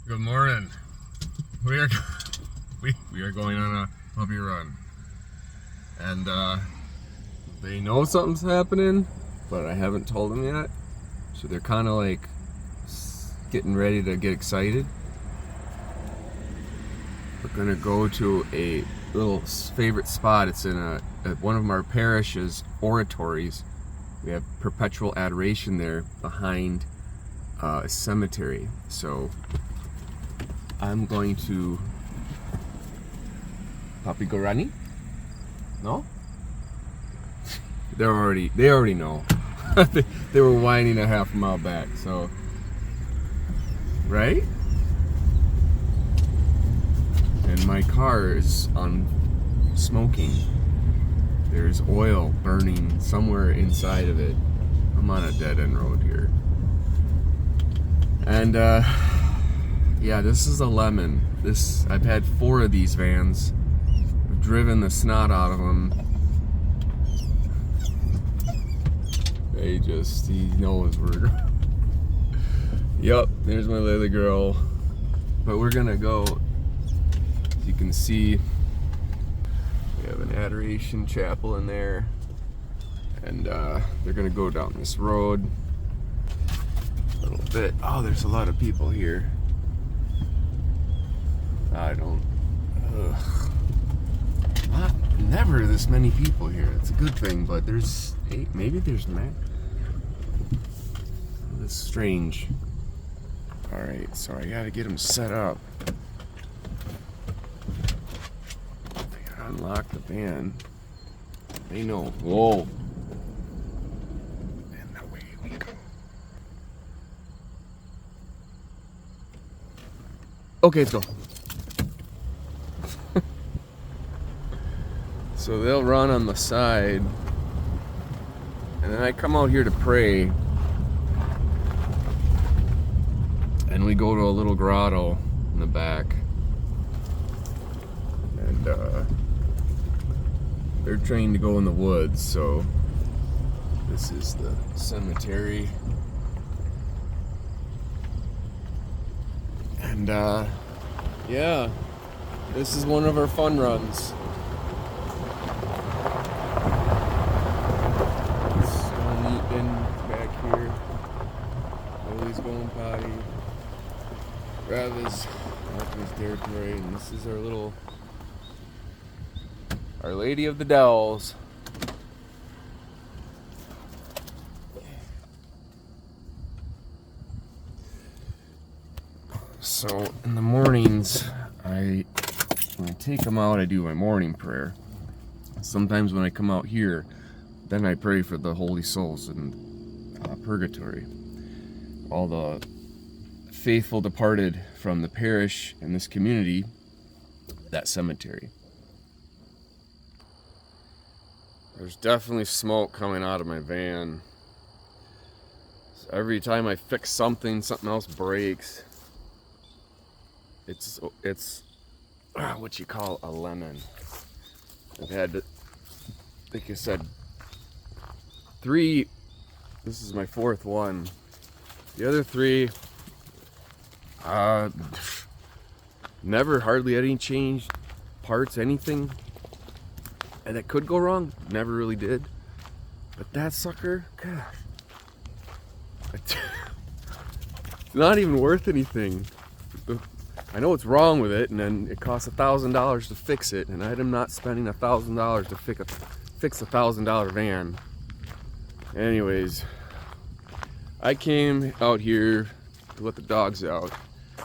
Good morning. We are we are going on a puppy run, and they know something's happening, but I haven't told them yet. So they're kind of like getting ready to get excited. We're gonna go to a little favorite spot. It's in at one of our parish's oratories. We have perpetual adoration there behind a cemetery. So I'm going to puppy go running? No? They already know. they were whining a half mile back, so right? And my car is on smoking. There's oil burning somewhere inside of it. I'm on a dead end road here. And yeah, this is a lemon. I've had 4 of these vans. I've driven the snot out of them. He knows we're. Yup, there's my little girl. But we're gonna go. As you can see, we have an adoration chapel in there, and they're gonna go down this road a little bit. Oh, there's a lot of people here. Never this many people here. It's a good thing, but there's 8, maybe there's 9. That's strange. Alright, so I gotta get them set up. I gotta unlock the van. They know. Whoa. And away we go. Okay, let's go. So they'll run on the side, and then I come out here to pray, and we go to a little grotto in the back, and they're trained to go in the woods, so this is the cemetery, and yeah, this is one of our fun runs. Back here, Lily's going potty. Rav is up in his territory, and this is Our Lady of the Dells. So in the mornings, when I take them out, I do my morning prayer. Sometimes when I come out here, then I pray for the holy souls in purgatory, all the faithful departed from the parish and this community, that cemetery. There's definitely smoke coming out of my van. So every time I fix something else breaks. It's what you call a lemon. I've had, like I said, 3. This is my 4th one. The other 3, never hardly any change, parts, anything. And that could go wrong. Never really did. But that sucker, gosh, it's not even worth anything. I know what's wrong with it, and then it costs $1,000 to fix it, and I'm not spending $1,000 to fix a $1,000 van. Anyways, I came out here to let the dogs out,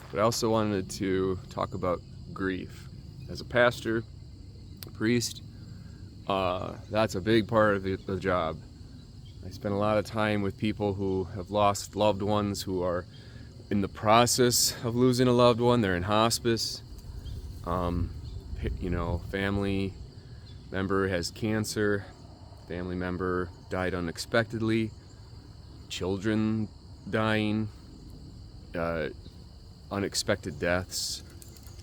but I also wanted to talk about grief. As a pastor, a priest, that's a big part of the job. I spend a lot of time with people who have lost loved ones, who are in the process of losing a loved one. They're in hospice. Family member has cancer. Family member died unexpectedly. Children dying. Unexpected deaths.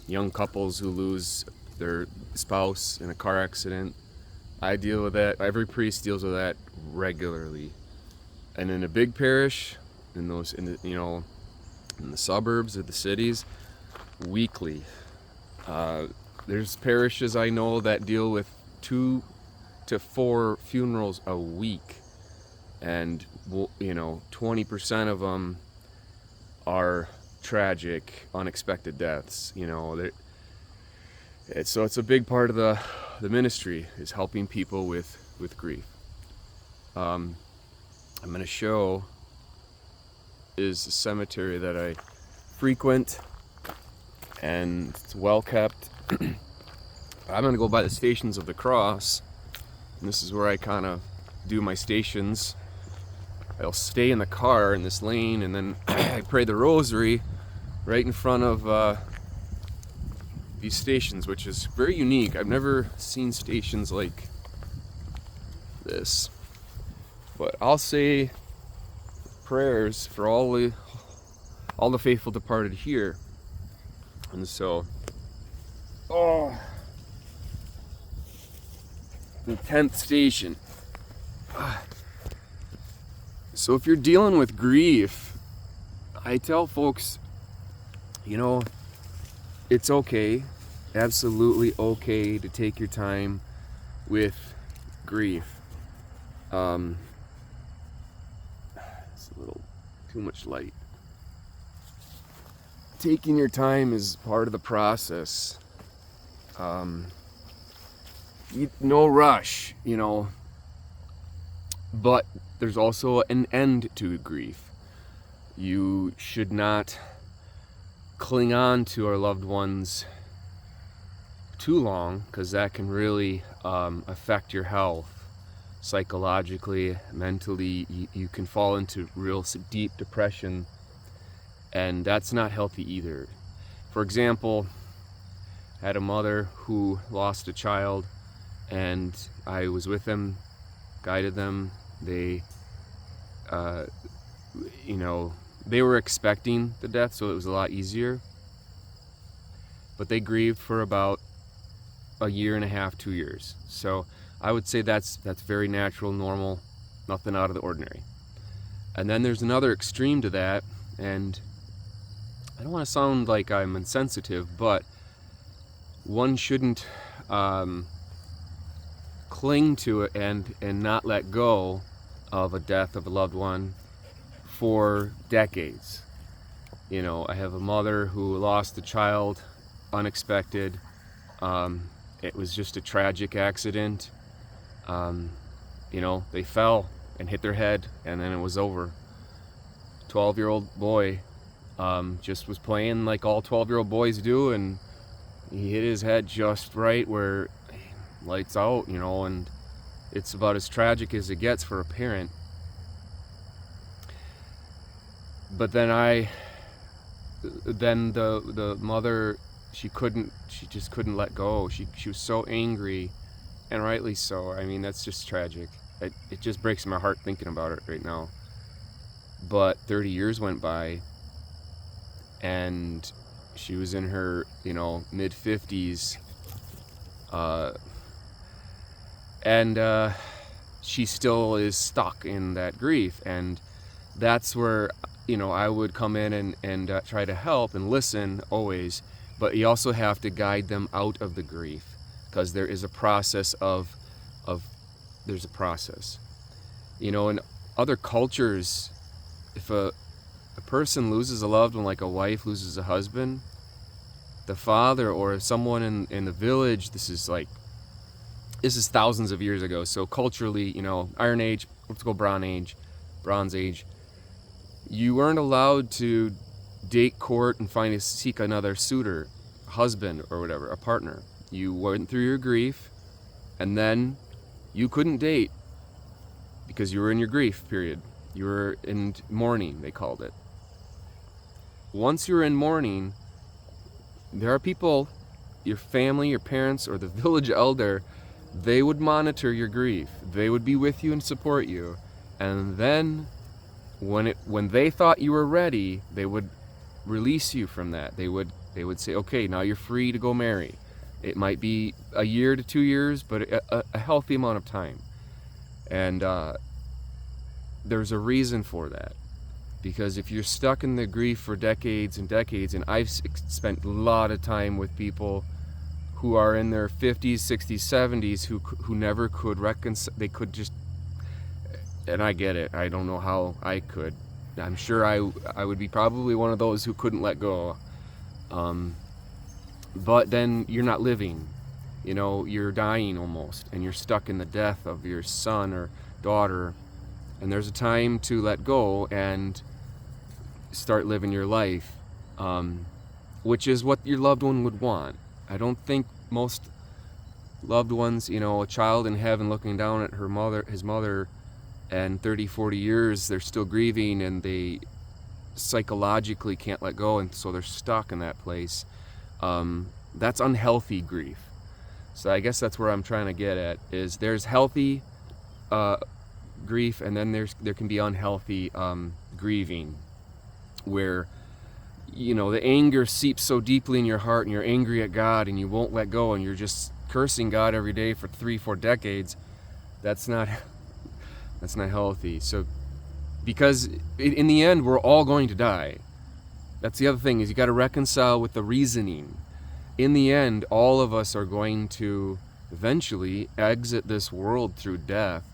Young couples who lose their spouse in a car accident. I deal with that. Every priest deals with that regularly. And in a big parish, in the suburbs of the cities, weekly. There's parishes I know that deal with 2 to 4 funerals a week, and 20% of them are tragic, unexpected deaths. So it's a big part of the ministry, is helping people with grief. I'm going to show is a cemetery that I frequent, and it's well kept. I'm going to go by the Stations of the Cross, and this is where I kind of do my stations. I'll stay in the car in this lane, and then I pray the rosary right in front of these stations, which is very unique. I've never seen stations like this. But I'll say prayers for all the faithful departed here. And so, the 10th station. So if you're dealing with grief, I tell folks, it's okay, absolutely okay to take your time with grief. It's a little too much light. Taking your time is part of the process. No rush, but there's also an end to grief. You should not cling on to our loved ones too long, because that can really affect your health psychologically, mentally. You can fall into real deep depression, and that's not healthy either. For example, I had a mother who lost a child, and I was with them, guided them. They they were expecting the death, so it was a lot easier. But they grieved for about a year and a half, 2 years. So I would say that's very natural, normal, nothing out of the ordinary. And then there's another extreme to that, and I don't want to sound like I'm insensitive, but one shouldn't cling to it and not let go of a death of a loved one for decades. I have a mother who lost a child unexpected. It was just a tragic accident. They fell and hit their head, and then it was over. 12-year-old boy just was playing like all 12-year-old boys do, and he hit his head just right where lights out, and it's about as tragic as it gets for a parent. But then the mother, she just couldn't let go. She was so angry, and rightly so. I mean, that's just tragic. It just breaks my heart thinking about it right now. But 30 years went by, and she was in her, mid-50s, and she still is stuck in that grief. And that's where I would come in and try to help and listen always, but you also have to guide them out of the grief, because there is a process there's a process. In other cultures, if a person loses a loved one, like a wife loses a husband, the father or someone in the village, this is thousands of years ago, so culturally, Iron Age, let's go Bronze Age, you weren't allowed to date, court, and seek another suitor, husband or whatever, a partner. You went through your grief, and then you couldn't date because you were in your grief period. You were in mourning, they called it. Once you're in mourning, there are people, your family, your parents, or the village elder, they would monitor your grief. They would be with you and support you. And then when they thought you were ready, they would release you from that. They would say, okay, now you're free to go marry. It might be a year to 2 years, but a healthy amount of time. And there's a reason for that. Because if you're stuck in the grief for decades and decades, and I've spent a lot of time with people who are in their 50s, 60s, 70s who never could reconcile. They could just, and I get it. I don't know how I could. I'm sure I would be probably one of those who couldn't let go. But then you're not living. You know, you're dying almost, and you're stuck in the death of your son or daughter. And there's a time to let go and start living your life, which is what your loved one would want. I don't think most loved ones, you know, a child in heaven looking down at his mother, and 30, 40 years they're still grieving and they psychologically can't let go, and so they're stuck in that place. That's unhealthy grief. So I guess that's where I'm trying to get at, is there's healthy grief, and then there can be unhealthy grieving, where, you know, the anger seeps so deeply in your heart and you're angry at God and you won't let go and you're just cursing God every day for 3-4 decades. That's not healthy. So, because in the end we're all going to die. That's the other thing, is you got to reconcile with the reasoning. In the end, all of us are going to eventually exit this world through death,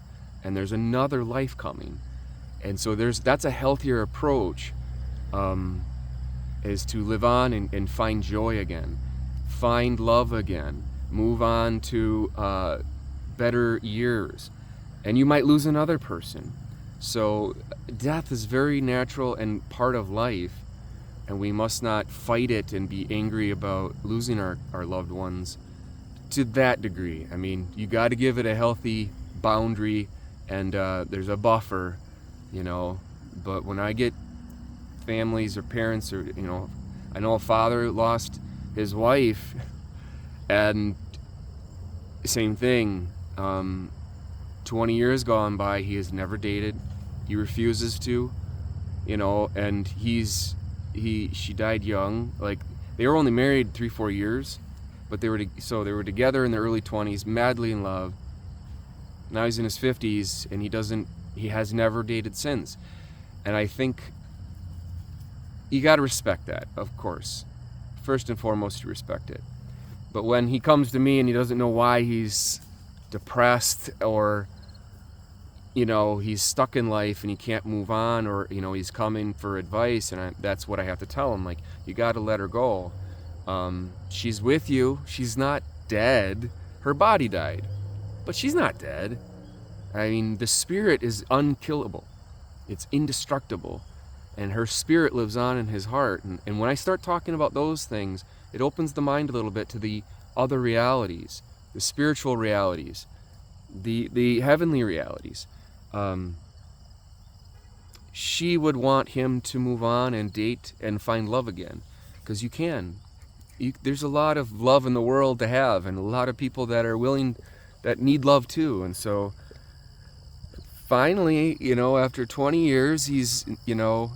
and there's another life coming. And so that's a healthier approach, is to live on and find joy again, find love again, move on to better years. And you might lose another person. So death is very natural and part of life, and we must not fight it and be angry about losing our loved ones to that degree. I mean, you got to give it a healthy boundary, and there's a buffer, you know. But when I get families or parents, or, you know, I know a father lost his wife, and same thing, 20 years gone by, he has never dated, he refuses to, you know, and she died young. Like, they were only married 3-4 years, but they were together in their early 20s, madly in love. Now he's in his 50s, and he has never dated since. And I think you got to respect that, of course. First and foremost, you respect it. But when he comes to me and he doesn't know why he's depressed, or, you know, he's stuck in life and he can't move on, or, you know, he's coming for advice, and that's what I have to tell him. Like, you got to let her go. She's with you. She's not dead. Her body died, but she's not dead. I mean, the spirit is unkillable. It's indestructible. And her spirit lives on in his heart. And when I start talking about those things, it opens the mind a little bit to the other realities, the spiritual realities, the heavenly realities. She would want him to move on and date and find love again, because you can. There's a lot of love in the world to have, and a lot of people that are willing, that need love too. And so finally, you know, after 20 years, he's, you know,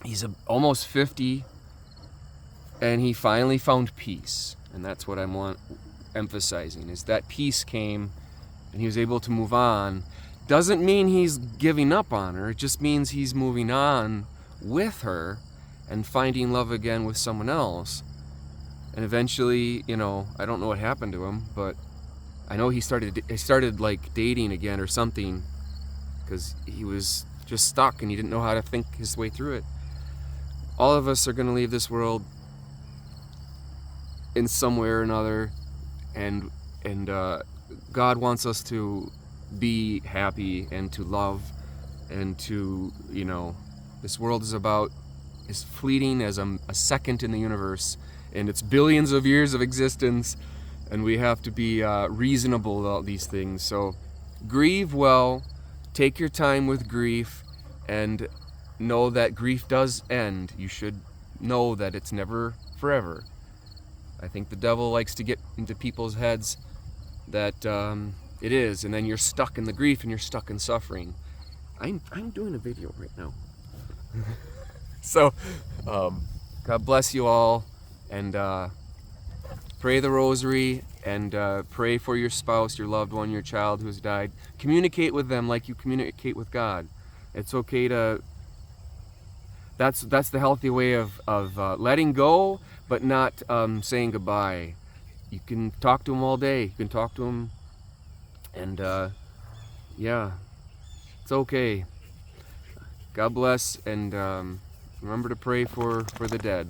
he's almost 50, and he finally found peace. And that's what I'm emphasizing, is that peace came and he was able to move on. Doesn't mean he's giving up on her. It just means he's moving on with her and finding love again with someone else. And eventually, you know, I don't know what happened to him, but I know he started like dating again or something, because he was just stuck and he didn't know how to think his way through it. All of us are going to leave this world in some way or another, and God wants us to be happy and to love, and to, you know, this world is fleeting as a second in the universe, and it's billions of years of existence, and we have to be reasonable about these things. So grieve well, take your time with grief, and know that grief does end. You should know that it's never forever. I think the devil likes to get into people's heads that it is, and then you're stuck in the grief and you're stuck in suffering. I'm doing a video right now. So, God bless you all, and pray the rosary, and pray for your spouse, your loved one, your child who has died. Communicate with them like you communicate with God. It's okay to That's the healthy way of letting go, but not saying goodbye. You can talk to them all day. You can talk to them, and yeah, it's okay. God bless, and remember to pray for the dead.